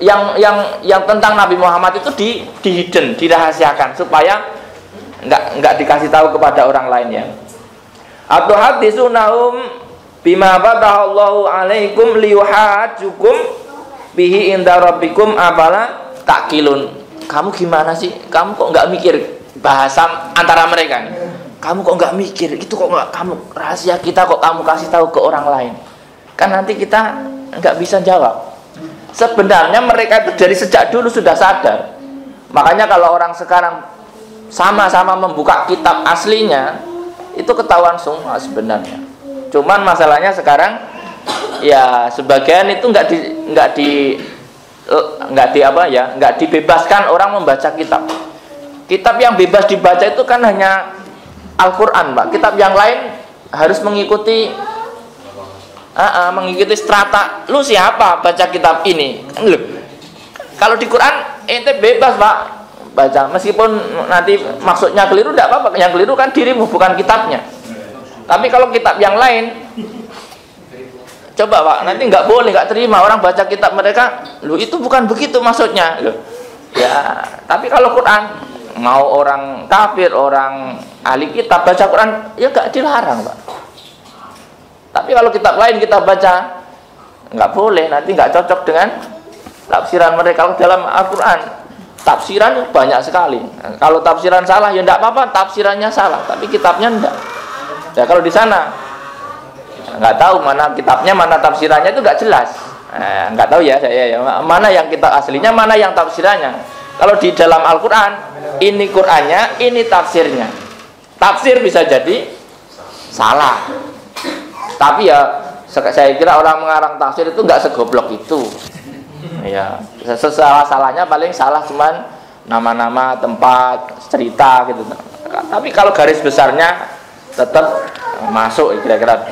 A: yang tentang Nabi Muhammad itu di hidden, dirahasiakan supaya nggak dikasih tahu kepada orang lain ya. Atau hadisunahum bima fatahallahu alaikum liyuhajjukum bihi inda rabbikum afala taqilun. Kamu gimana sih? Kamu kok nggak mikir bahasa antara mereka nih? Kamu kok nggak mikir? Itu kok nggak kamu rahasia kita kok kamu kasih tahu ke orang lain? Kan nanti kita nggak bisa jawab. Sebenarnya mereka itu dari sejak dulu sudah sadar. Makanya kalau orang sekarang sama-sama membuka kitab aslinya, itu ketahuan semua sebenarnya. Cuman masalahnya sekarang ya sebagian itu nggak dibebaskan orang membaca kitab. Kitab yang bebas dibaca itu kan hanya Al-Quran, Pak. Kitab yang lain harus mengikuti strata. Lu siapa baca kitab ini? Loh, kalau di Quran ente bebas, Pak, baca, meskipun nanti maksudnya keliru tidak apa-apa, yang keliru kan dirimu bukan kitabnya. Tapi kalau kitab yang lain, coba Pak, nanti nggak boleh, nggak terima orang baca kitab mereka, lu itu bukan begitu maksudnya, loh. Ya, tapi kalau Quran, mau orang kafir, orang ahli kitab baca Quran, ya nggak dilarang Pak. Tapi kalau kitab lain kita baca, nggak boleh, nanti nggak cocok dengan tafsiran mereka dalam Al-Quran. Tafsiran banyak sekali. Kalau tafsiran salah ya enggak apa-apa, tafsirannya salah, tapi kitabnya enggak. Ya kalau di sana enggak tahu mana kitabnya, mana tafsirannya itu enggak jelas. Enggak tahu ya saya ya, mana yang kitab aslinya, mana yang tafsirannya. Kalau di dalam Al-Qur'an, ini Qur'annya, ini tafsirnya. Tafsir bisa jadi salah. Tapi ya saya kira orang mengarang tafsir itu enggak segoblok itu. Ya, salah-salahnya paling salah cuman nama-nama tempat, cerita gitu. Tapi kalau garis besarnya tetap masuk kira-kira.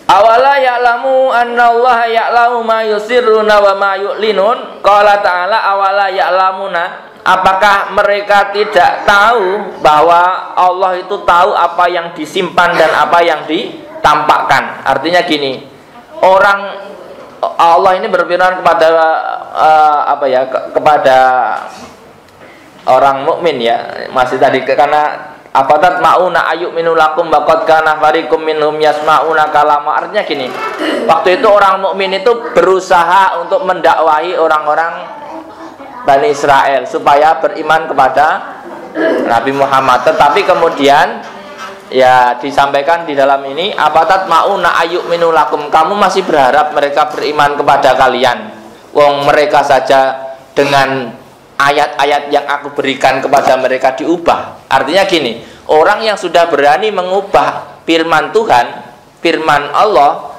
A: Awala ya'lamu annallaha ya'lamu ma yusirruna wa ma yu'linun. Qala ta'ala awala ya'lamuna. Apakah mereka tidak tahu bahwa Allah itu tahu apa yang disimpan dan apa yang ditampakkan? Artinya gini, Allah ini berfirman kepada kepada orang mukmin ya, masih tadi karena afatat mauna ayu'minu lakum waqad kana fariqum minhum yasma'una kalama. Artinya gini, waktu itu orang mukmin itu berusaha untuk mendakwahi orang-orang Bani Israel supaya beriman kepada Nabi Muhammad, tetapi kemudian ya disampaikan di dalam ini apatat mauna ayu'minu lakum, kamu masih berharap mereka beriman kepada kalian, wong mereka saja dengan ayat-ayat yang aku berikan kepada mereka diubah. Artinya gini, orang yang sudah berani mengubah firman Tuhan, firman Allah,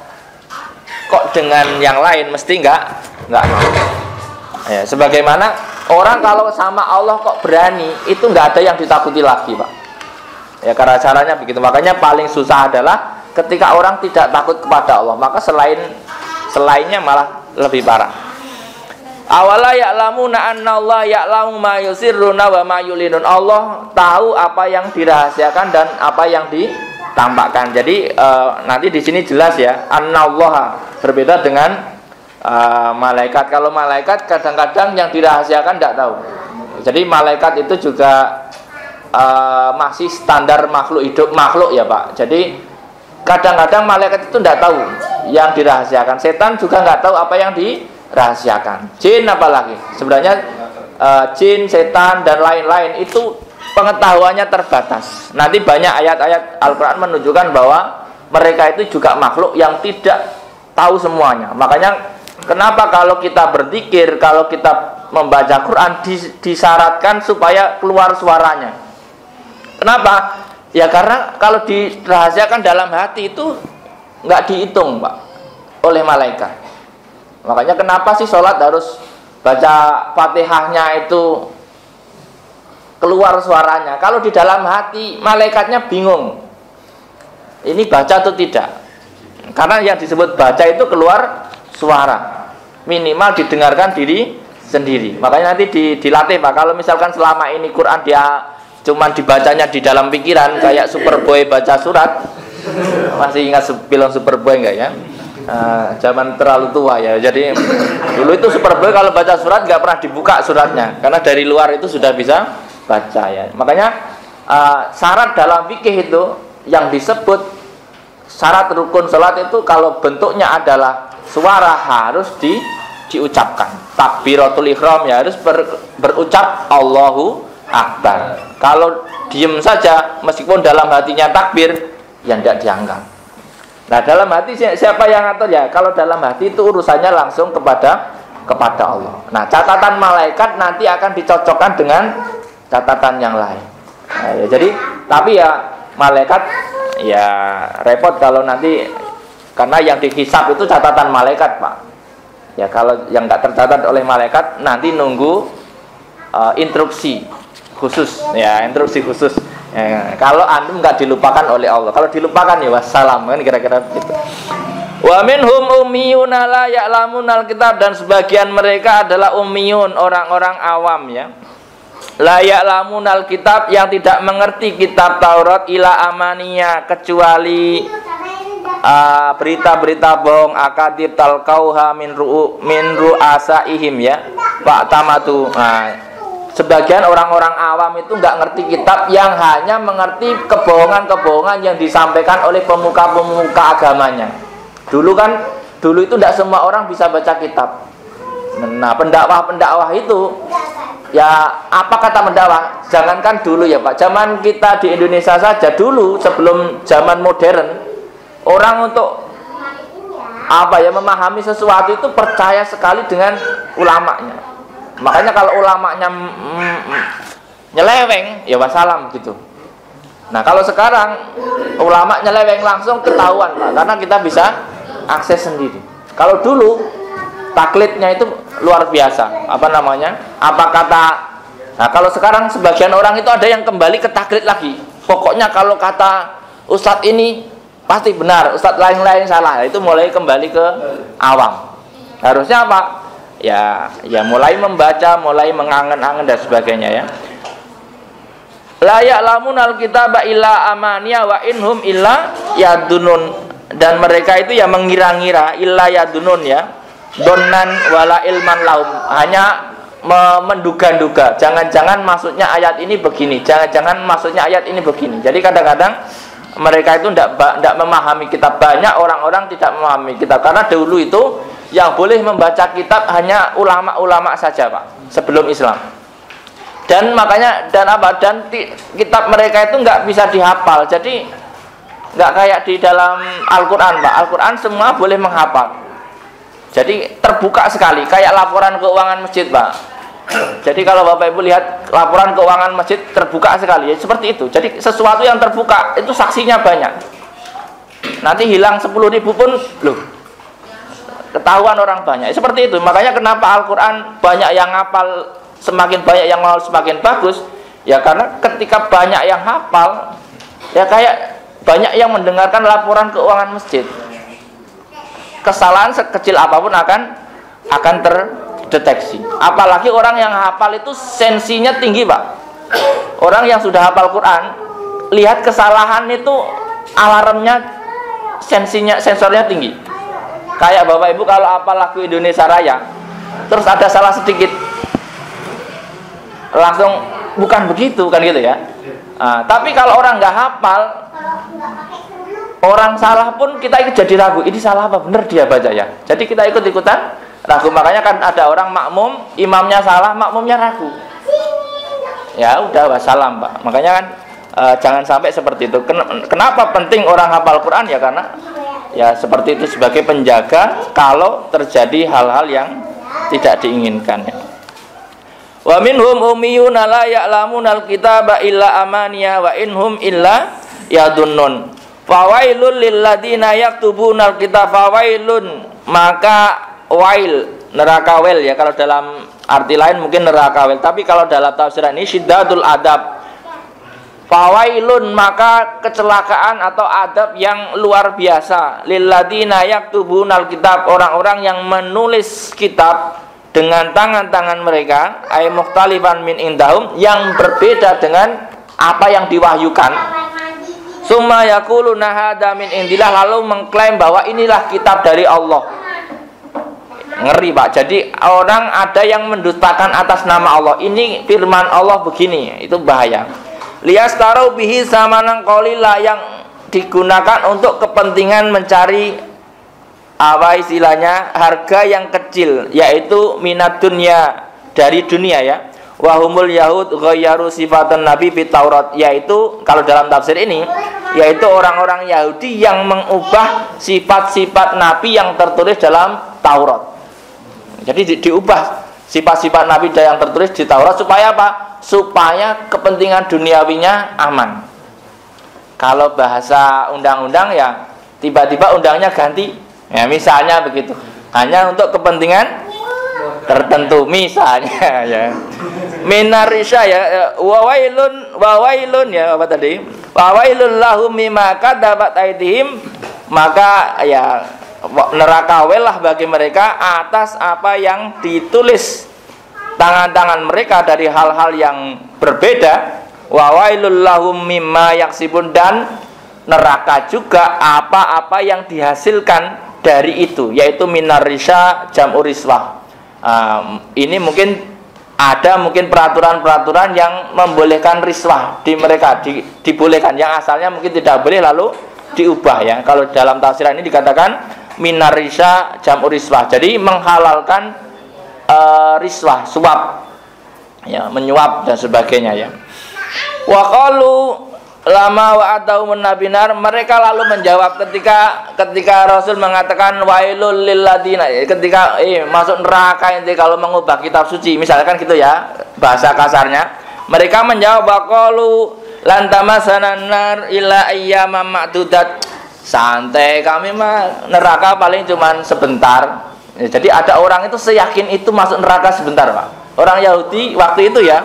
A: kok dengan yang lain mesti enggak mau. Ya, sebagaimana orang kalau sama Allah kok berani, itu enggak ada yang ditakuti lagi, Pak. Ya, karena caranya begitu. Makanya paling susah adalah ketika orang tidak takut kepada Allah, maka selainnya malah lebih parah. Awala ya'lamuna anna Allah ya'lamu ma yusirruna wa ma yulinun. Allah tahu apa yang dirahasiakan dan apa yang ditampakkan. Jadi nanti di sini jelas ya, anna Allah berbeda dengan malaikat. Kalau malaikat kadang-kadang yang dirahasiakan tidak tahu. Jadi malaikat itu juga masih standar makhluk hidup, makhluk ya Pak. Jadi kadang-kadang malaikat itu tidak tahu yang dirahasiakan. Setan juga nggak tahu apa yang dirahasiakan. Jin apalagi. Sebenarnya jin, setan dan lain-lain itu pengetahuannya terbatas. Nanti banyak ayat-ayat Al-Quran menunjukkan bahwa mereka itu juga makhluk yang tidak tahu semuanya. Makanya kenapa kalau kita berzikir, kalau kita membaca Quran disyaratkan supaya keluar suaranya. Kenapa? Ya karena kalau dirahasiakan dalam hati itu nggak dihitung Pak oleh malaikat. Makanya kenapa sih sholat harus baca Fatihahnya itu keluar suaranya? Kalau di dalam hati malaikatnya bingung, ini baca atau tidak? Karena yang disebut baca itu keluar suara, minimal didengarkan diri sendiri. Makanya nanti dilatih Pak. Kalau misalkan selama ini Quran dia cuman dibacanya di dalam pikiran kayak Superboy baca surat. Masih ingat film Superboy enggak ya? Zaman terlalu tua ya. Jadi dulu itu Superboy kalau baca surat nggak pernah dibuka suratnya karena dari luar itu sudah bisa baca ya. Makanya syarat dalam fikih itu yang disebut syarat rukun sholat itu kalau bentuknya adalah suara harus diucapkan. Takbiratul ihram ya harus berucap Allahu Akbar. Kalau diem saja meskipun dalam hatinya takbir ya tidak dianggap. Nah dalam hati siapa yang ngatur ya? Kalau dalam hati itu urusannya langsung kepada Allah. Nah catatan malaikat nanti akan dicocokkan dengan catatan yang lain. Nah, ya, jadi tapi ya malaikat ya repot kalau nanti karena yang dihisab itu catatan malaikat Pak. Ya kalau yang nggak tercatat oleh malaikat nanti nunggu instruksi khusus ya, instruksi khusus ya, kalau antum nggak dilupakan oleh Allah. Kalau dilupakan ya wassalam kan kira-kira begitu. Wa minhum ummiyuna la ya'lamunal kitab, dan sebagian mereka adalah ummiyun, orang-orang awam ya. La ya'lamunal kitab, yang tidak mengerti kitab Taurat, ila amaniya, kecuali berita-berita bohong, akadib talqauha min ru'asaihim ya. Pak Tamatu. Nah, sebagian orang-orang awam itu nggak ngerti kitab, yang hanya mengerti kebohongan-kebohongan yang disampaikan oleh pemuka-pemuka agamanya. Dulu itu tidak semua orang bisa baca kitab. Nah, pendakwah itu ya apa kata pendakwah? Jangankan dulu ya Pak, zaman kita di Indonesia saja dulu sebelum zaman modern, orang untuk memahami sesuatu itu percaya sekali dengan ulamanya. Makanya kalau ulamanya nyeleweng ya wassalam gitu. Nah kalau sekarang ulama nyeleweng langsung ketahuan Pak, karena kita bisa akses sendiri. Kalau dulu taklidnya itu luar biasa. Nah kalau sekarang sebagian orang itu ada yang kembali ke taklid lagi. Pokoknya kalau kata ustadz ini pasti benar, ustadz lain-lain salah. Itu mulai kembali ke awam. Harusnya apa? Ya mulai membaca, mulai mengangen-angen dan sebagainya ya. La ya'lamunal kitaba illa amaniya wa inhum illa yadunun, dan mereka itu ya mengira-ngira, illa yadunun ya, donnan wala ilman lahum, hanya menduga-duga, jangan-jangan maksudnya ayat ini begini, jangan-jangan maksudnya ayat ini begini. Jadi kadang-kadang mereka itu tidak memahami kitab. Banyak orang-orang tidak memahami kitab karena dulu itu yang boleh membaca kitab hanya ulama-ulama saja Pak, sebelum Islam. Dan makanya dan kitab mereka itu nggak bisa dihafal. Jadi nggak kayak di dalam Al-Quran Pak. Al-Quran semua boleh menghafal. Jadi terbuka sekali, kayak laporan keuangan masjid Pak. Jadi kalau Bapak Ibu lihat laporan keuangan masjid terbuka sekali, ya seperti itu. Jadi sesuatu yang terbuka itu saksinya banyak. Nanti hilang 10.000 pun loh, ketahuan orang banyak. Seperti itu. Makanya kenapa Al-Quran banyak yang hafal, semakin banyak yang hafal semakin bagus. Ya karena ketika banyak yang hafal, ya kayak banyak yang mendengarkan laporan keuangan masjid. Kesalahan sekecil apapun akan terdeteksi. Apalagi orang yang hafal itu sensinya tinggi, Pak. Orang yang sudah hafal Quran, lihat kesalahan itu alarmnya, sensornya tinggi. Kayak Bapak Ibu kalau hafal lagu Indonesia Raya, terus ada salah sedikit, langsung bukan begitu, kan gitu ya. Tapi kalau orang nggak hafal, orang salah pun kita ikut jadi ragu, ini salah apa benar dia baca ya. Jadi kita ikut-ikutan ragu. Makanya kan ada orang makmum, imamnya salah, makmumnya ragu. Ya udah wassalam, Pak. Makanya kan jangan sampai seperti itu. Kenapa penting orang hafal Quran? Ya karena ya seperti itu, sebagai penjaga kalau terjadi hal-hal yang tidak diinginkan ya. Wa minhum ummiyuna la ya'lamunal kitaba illa amaniya wa inhum illa yadunnun. Fawailul lilladzina yaktubunal kitab, fawailun, maka wail, neraka wel ya, kalau dalam arti lain mungkin neraka wel, tapi kalau dalam tafsiran ini syiddatul adab. Fawailun, maka kecelakaan atau adab yang luar biasa, lilladzina yaktubunal kitab, orang-orang yang menulis kitab dengan tangan-tangan mereka, ay mukhtalifan min indahum, yang berbeda dengan apa yang diwahyukan. Summa yaquluna hadza min indillah, lalu mengklaim bahwa inilah kitab dari Allah. Ngeri, Pak. Jadi orang ada yang mendustakan atas nama Allah. Ini firman Allah begini, itu bahaya. Liyastaru bihi samanan qalila, yang digunakan untuk kepentingan mencari apa istilahnya, harga yang kecil, yaitu minat dunia, dari dunia ya. Wahumul yahud ghayyaru sifatan nabi fit Taurat, yaitu kalau dalam tafsir ini yaitu orang-orang Yahudi yang mengubah sifat-sifat nabi yang tertulis dalam Taurat. Jadi diubah sifat-sifat nabi yang tertulis di Taurat supaya apa? Supaya kepentingan duniawinya aman. Kalau bahasa undang-undang ya tiba-tiba undangnya ganti. Ya misalnya begitu. Hanya untuk kepentingan tertentu misalnya ya. Minarisya ya, wawailun ya, apa tadi? Wawailun lahum mimma kadabat aydihim, maka ya neraka welah bagi mereka atas apa yang ditulis tangan-tangan mereka dari hal-hal yang berbeda. Wawailul lahum mimma yaksibun, dan neraka juga apa-apa yang dihasilkan dari itu, yaitu minarisya jam'u riswah. Ini mungkin ada peraturan-peraturan yang membolehkan riswah di mereka, dibolehkan, yang asalnya mungkin tidak boleh lalu diubah ya. Kalau dalam tafsiran ini dikatakan minarisya jam'u riswah, jadi menghalalkan riswah, suap ya, menyuap dan sebagainya ya. Wa qalu lama wa ataumun nabinar, mereka lalu menjawab ketika Rasul mengatakan wailul lil ladina, ketika masuk neraka inti kalau mengubah kitab suci misalkan gitu ya, bahasa kasarnya, mereka menjawab waqalu lan tamasana nar illa ayyamam ma'dudat, santai kami mah neraka paling cuman sebentar ya. Jadi ada orang itu seyakin itu masuk neraka sebentar, Pak. Orang Yahudi waktu itu ya,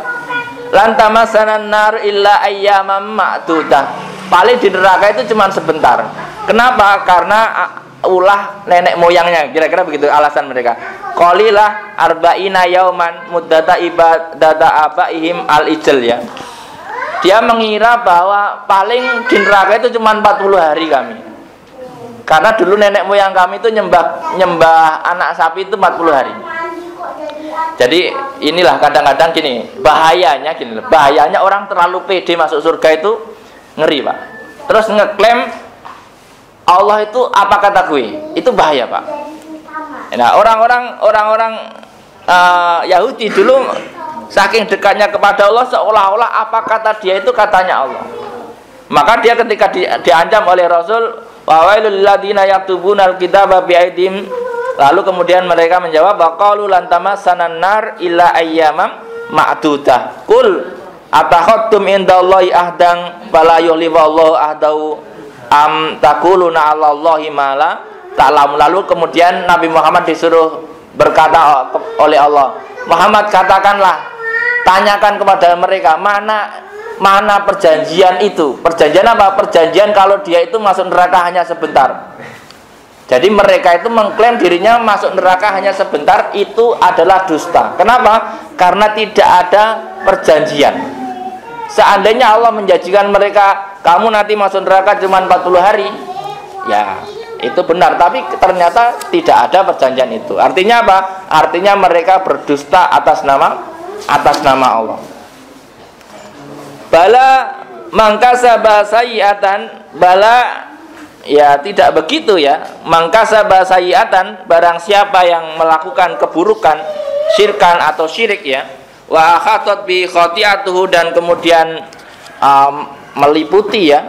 A: lantama sanar illa ayyamam ma'dudah, paling di neraka itu cuma sebentar. Kenapa? Karena ulah nenek moyangnya, kira-kira begitu alasan mereka. Qalilah arba'ina yauman muddata ibadata abaihim al-ijl ya. Dia mengira bahwa paling di neraka itu cuma 40 hari kami. Karena dulu nenek moyang kami itu nyembah anak sapi itu 40 hari. Jadi inilah kadang-kadang gini, bahayanya orang terlalu pede masuk surga itu ngeri, Pak. Terus ngeklaim Allah itu apa kata gue, itu bahaya, Pak. Nah, orang-orang Yahudi dulu saking dekatnya kepada Allah, seolah-olah apa kata dia itu katanya Allah. Maka dia ketika diancam oleh Rasul, wa wailul ladzina yaktubunal kitaba bi'aidihim Lalu kemudian mereka menjawab, baqalu lan tamassanan nar illa ayyamam ma'dudah. Qul atakhadtum indallahi ahdan fala yuhliwallahu ahdahu am taquluna 'alallahi ma la ta'lam. Lalu kemudian Nabi Muhammad disuruh berkata oleh Allah, Muhammad katakanlah, tanyakan kepada mereka, mana perjanjian itu. Perjanjian apa? Perjanjian kalau dia itu masuk neraka hanya sebentar. Jadi mereka itu mengklaim dirinya masuk neraka hanya sebentar, itu adalah dusta. Kenapa? Karena tidak ada perjanjian. Seandainya Allah menjanjikan mereka, kamu nanti masuk neraka cuma 40 hari, ya itu benar. Tapi ternyata tidak ada perjanjian itu. Artinya apa? Artinya mereka berdusta atas nama Allah. Bala mangkasaba sayyi'atan, bala, ya tidak begitu ya. Mangkasaba sayyi'atan, barang siapa yang melakukan keburukan, syirkan atau syirik ya, wa khatat bi khati'atuhu, dan kemudian meliputi ya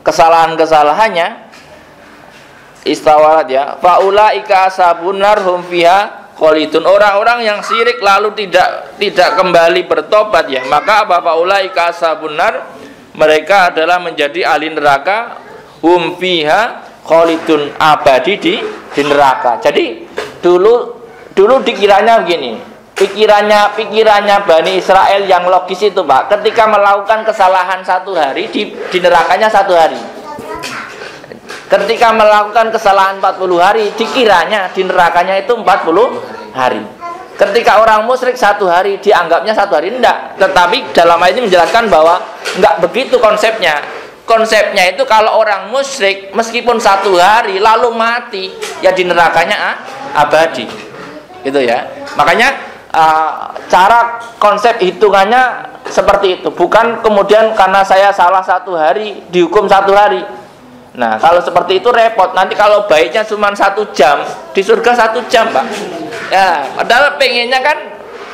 A: kesalahan-kesalahannya, istawarat ya, faulaika ashabun nar hum fiha khalidun. Orang-orang yang syirik lalu tidak kembali bertobat ya, maka apa? Faulaika ashabun nar, mereka adalah menjadi ahli neraka, hum fiha khalidun, abadi di neraka. Jadi dulu dikiranya begini, pikirannya Bani Israel yang logis itu Pak, ketika melakukan kesalahan 1 hari, di nerakanya 1 hari. Ketika melakukan kesalahan 40 hari, dikiranya di nerakanya itu 40 hari. Ketika orang musyrik 1 hari, dianggapnya 1 hari. Enggak. Tetapi dalam ayat ini menjelaskan bahwa enggak begitu konsepnya. Konsepnya itu kalau orang musyrik meskipun 1 hari lalu mati, ya di nerakanya abadi. Gitu ya. Makanya cara konsep hitungannya seperti itu. Bukan kemudian karena saya salah 1 hari dihukum 1 hari. Nah, kalau seperti itu repot. Nanti kalau baiknya cuma 1 jam, di surga 1 jam, Pak. Ya, padahal pengennya kan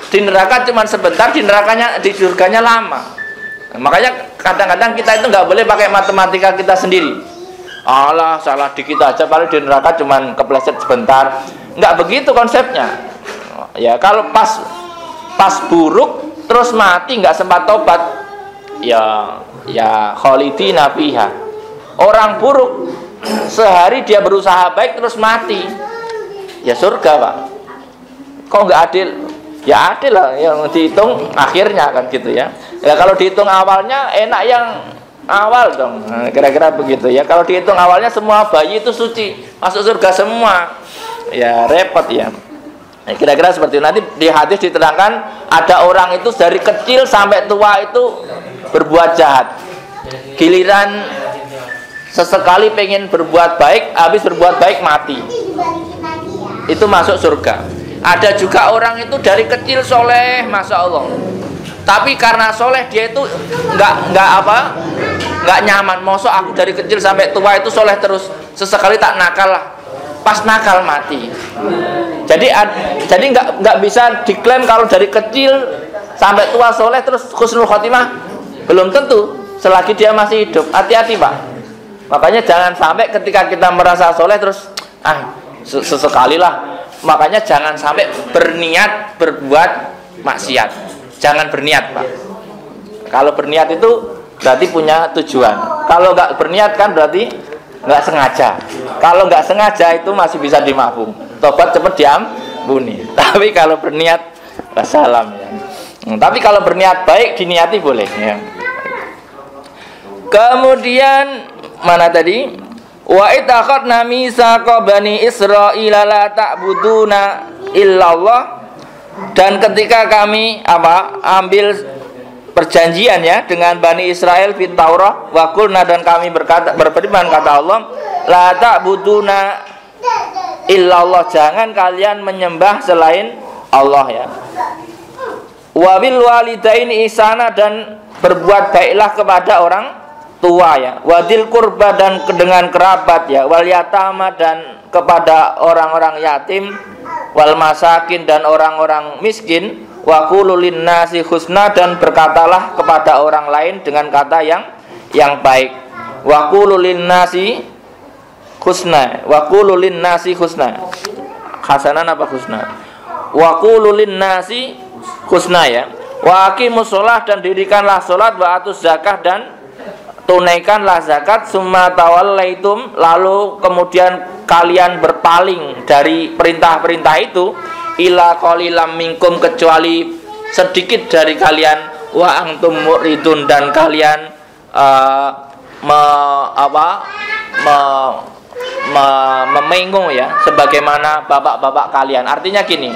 A: di neraka cuma sebentar, di surganya lama. Nah, makanya kadang-kadang kita itu nggak boleh pakai matematika kita sendiri. Allah, salah dikit aja, paling di neraka cuma kepleset sebentar. Nggak begitu konsepnya. Ya, kalau pas buruk terus mati nggak sempat tobat, ya khalidina fiha. Orang buruk sehari dia berusaha baik terus mati, ya surga Pak. Kok nggak adil? Ya adil lah, yang dihitung akhirnya kan gitu ya. Ya kalau dihitung awalnya enak yang awal dong. Nah, kira-kira begitu ya. Kalau dihitung awalnya semua bayi itu suci, masuk surga semua, ya repot ya. Nah, kira-kira seperti itu. Nanti di hadis diterangkan ada orang itu dari kecil sampai tua itu berbuat jahat. Giliran sesekali pengen berbuat baik, habis berbuat baik mati, itu masuk surga. Ada juga orang itu dari kecil soleh, masya Allah, tapi karena soleh dia itu nggak nyaman. Mosok aku dari kecil sampai tua itu soleh terus, sesekali tak nakal lah, pas nakal mati. Jadi nggak bisa diklaim kalau dari kecil sampai tua soleh terus husnul khotimah, belum tentu selagi dia masih hidup. Hati-hati Pak. Makanya jangan sampai ketika kita merasa soleh terus sesekali lah. Makanya jangan sampai berniat berbuat maksiat. Jangan berniat Pak. Kalau berniat itu berarti punya tujuan. Kalau nggak berniat kan berarti nggak sengaja. Kalau nggak sengaja itu masih bisa dimaafkan. Tobat cepat diampuni. Tapi kalau berniat, wassalam ya. Tapi kalau berniat baik diniati boleh ya. Kemudian mana tadi? Wa ittakhadna mitsaqa bani Israila la ta'buduna illallah. Dan ketika kami ambil perjanjian ya dengan Bani Israel fit Taurah wa qulna, dan kami berfirman kata Allah, la ta'buduna illallah, jangan kalian menyembah selain Allah ya. Wa bil walidaini ihsana, dan berbuat baiklah kepada orang tua ya, wadil kurba, dan dengan kerabat ya, wal yatama, dan kepada orang-orang yatim, wal masakin, dan orang-orang miskin, wa qulu linnasi husna, dan berkatalah kepada orang lain dengan kata yang baik, wa qulu linnasi husna, wa qulu linnasi husna. hasanan apa husna? Wa qulu linnasi husna ya. Wa aqimus shalah dan dirikanlah salat, wa atuz zakah dan tunaikanlah zakat, summa tawallaitum lalu kemudian kalian berpaling dari perintah-perintah itu, ila qalilam minkum kecuali sedikit dari kalian, wa antum muridun dan kalian memengung ya sebagaimana bapak-bapak kalian. Artinya gini,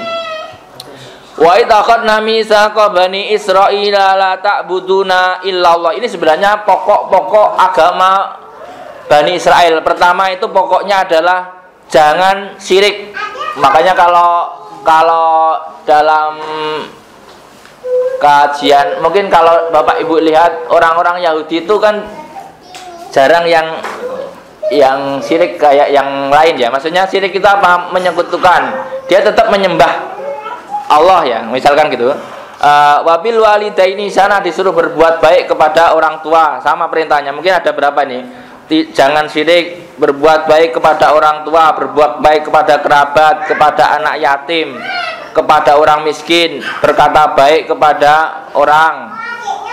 A: wa ittakhadna mitsaqa bani Israila la ta'buduna illallah. Ini sebenarnya pokok-pokok agama Bani Israel. Pertama itu pokoknya adalah jangan syirik. Makanya kalau dalam kajian, mungkin kalau Bapak Ibu lihat orang-orang Yahudi itu kan jarang yang syirik kayak yang lain ya. Maksudnya syirik itu apa? Menyekutukan. Dia tetap menyembah Allah ya, misalkan gitu. Wabil walidaini sana disuruh berbuat baik kepada orang tua, sama perintahnya. Mungkin ada berapa nih? Jangan syirik, berbuat baik kepada orang tua, berbuat baik kepada kerabat, kepada anak yatim, kepada orang miskin, berkata baik kepada orang,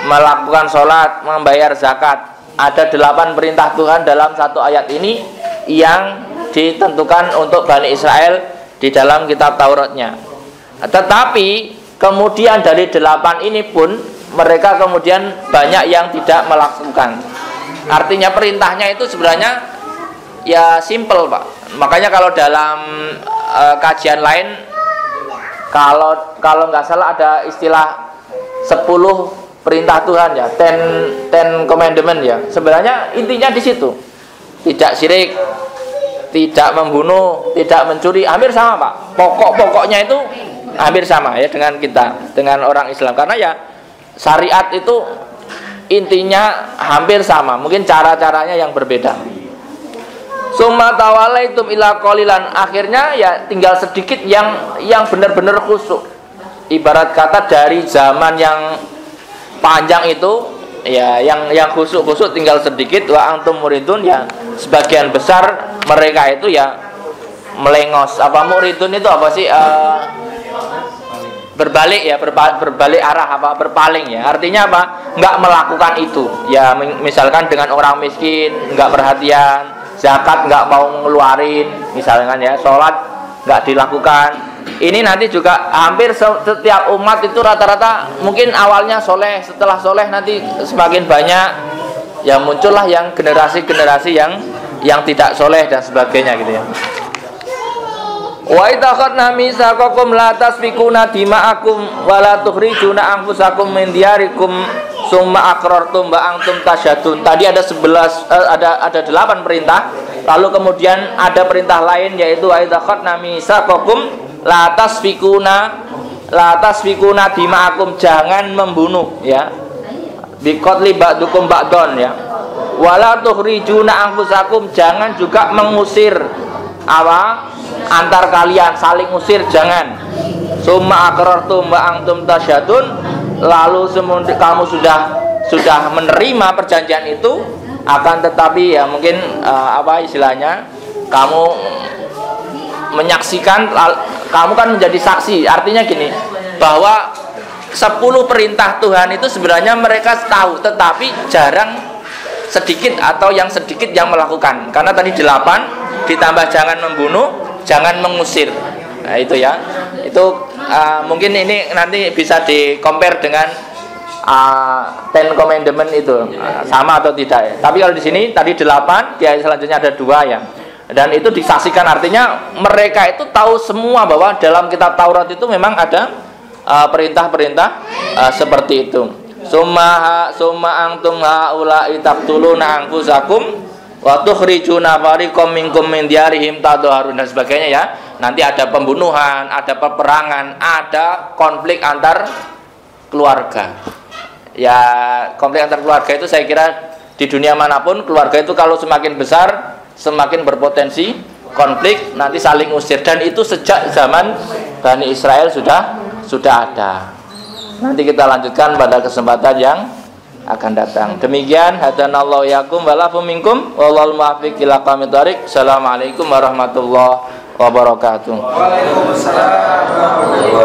A: melakukan sholat, membayar zakat. Ada 8 perintah Tuhan dalam satu ayat ini yang ditentukan untuk Bani Israel di dalam kitab Tauratnya. Tetapi kemudian dari 8 ini pun mereka kemudian banyak yang tidak melakukan. Artinya perintahnya itu sebenarnya ya simple Pak. Makanya kalau dalam kajian lain, kalau nggak salah ada istilah 10 perintah Tuhan ya, 10 commandment ya. Sebenarnya intinya di situ. Tidak syirik, tidak membunuh, tidak mencuri, hampir sama Pak. Pokok-pokoknya itu hampir sama ya dengan kita, dengan orang Islam. Karena ya syariat itu intinya hampir sama, mungkin cara-caranya yang berbeda. Summa tawallaitum ila qalilan, akhirnya ya tinggal sedikit yang benar-benar khusyuk. Ibarat kata dari zaman yang panjang itu ya yang khusyuk tinggal sedikit, wa antum muridun ya sebagian besar mereka itu ya melengos. Apa muridun itu apa sih? Berbalik ya, berbalik arah, apa berpaling ya. Artinya apa? Nggak melakukan itu ya. Misalkan dengan orang miskin nggak perhatian, zakat nggak mau ngeluarin, misalkan ya, sholat nggak dilakukan. Ini nanti juga hampir setiap umat itu rata-rata mungkin awalnya soleh, setelah soleh nanti semakin banyak ya muncullah yang generasi-generasi yang tidak soleh dan sebagainya gitu ya. Wa ittakhadna mitsaqakum la tasfikuna dima'akum wa la tukhrijuna anfusakum min diyarikum summa aqrartum wa antum tasyhadun. Tadi ada 8 perintah, lalu kemudian ada perintah lain yaitu wa ittakhadna mitsaqakum la tasfikuna dima'akum, jangan membunuh ya. Biqatli ba'dukum ba'don ya. Wa la tukhrijuna anfusakum, jangan juga mengusir antar kalian, saling usir, jangan. Summa aqrartum wa antum tasyhadun, lalu kamu sudah menerima perjanjian itu, akan tetapi ya mungkin istilahnya kamu menyaksikan, kamu kan menjadi saksi. Artinya gini, bahwa 10 perintah Tuhan itu sebenarnya mereka tahu, tetapi jarang, sedikit atau yang sedikit yang melakukan. Karena tadi 8 ditambah jangan membunuh, jangan mengusir. Nah itu ya. Itu mungkin ini nanti bisa di-compare dengan 10 commandment itu sama atau tidak ya. Tapi kalau di sini tadi 8, di ayat selanjutnya ada 2 ya. Dan itu disaksikan, artinya mereka itu tahu semua bahwa dalam kitab Taurat itu memang ada perintah-perintah seperti itu. Summa antum haula'i taqtuluna anfusakum wa tukhrijuna fariqam minkum min diyarihim tadharun dan sebagainya ya. Nanti ada pembunuhan, ada peperangan, ada konflik antar keluarga. Ya, konflik antar keluarga itu saya kira di dunia manapun keluarga itu kalau semakin besar semakin berpotensi konflik, nanti saling usir, dan itu sejak zaman Bani Israel sudah ada. Nanti kita lanjutkan pada kesempatan yang akan datang. Demikian, hadanallahu yakum wa lakum minkum wallahu muwaffiq ila aqwamit thoriq. Assalamualaikum warahmatullahi wabarakatuh.
B: Waalaikumsalam warahmatullahi wabarakatuh.